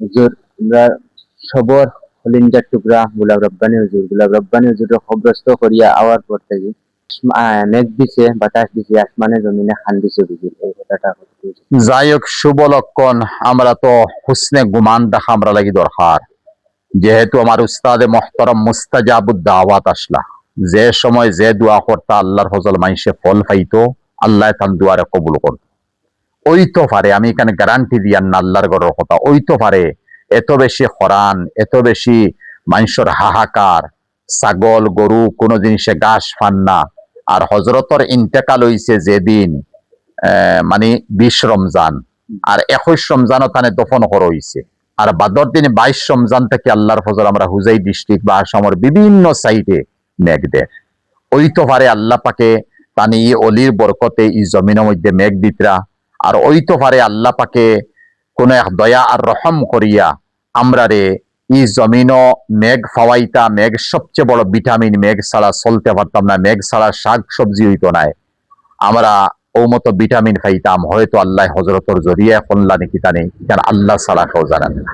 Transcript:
হুজুর আমরা সবর হলিঞ্জার টুকরা গুলাব রব্বানি হুজুর খবরস্ত করিয়া আওয়ার পর থেকে মেঘ দিছে বাতাস দিছে আসমানে জমিনে খান দিছে হুজুর এই কথাটা যাই হোক, শুভ লক্ষণ। আমরা তো হুসনে গুমান রাখা আমরা লাগি দরকার, যেহেতু আমার উস্তাদে মহতরম মুস্তাজাবুদ দাওয়াত আসলা, যে সময় যে দোয়া করতা আল্লাহর ফজল মাইসে ফল পাইতো, আল্লাহ তান দুয়ারে কবুল করত। ওই তো পারে, আমি এখানে গ্যারান্টি দিয়ার না আল্লাহর গড়ের কথা, ওই তো পারে এত বেশি খরান, এত বেশি মানুষের হাহাকার, ছাগল গরু কোনো জিনিসে ঘাস পান না। আর হজরতর ইন্তেকাল হইছে যেদিন মানে 20 রমজান, আর 21 রমজানও তানে দফন করা হইছে। আর বাদর দিনে 22 রমজান থেকে আল্লাহর ফজল আমরা হুজাই ডিস্ট্রিক্ট বা আসামের বিভিন্ন সাইডে মেঘ দেয়। ওই তো পারে আল্লাহ পাকে তানি অলির বরকতে এই জমিনের মধ্যে মেঘ দিতরা। আর ওই তো পারে আল্লাহ পাকে কোন এক দয়া আর রহম করিয়া আমরা রে ই জমিনও মেঘ ফাওয়াইতা। মেঘ সবচেয়ে বড় ভিটামিন, মেঘ ছাড়া চলতে পারতাম না, মেঘ ছাড়া শাক সবজি হইতো নাই। আমরা ও মতো ভিটামিন পাইতাম, হয়তো আল্লাহ হজরতর জরিয়া কল্লা নাকি তানে, আল্লাহ ছাড়া কেউ জানেন না।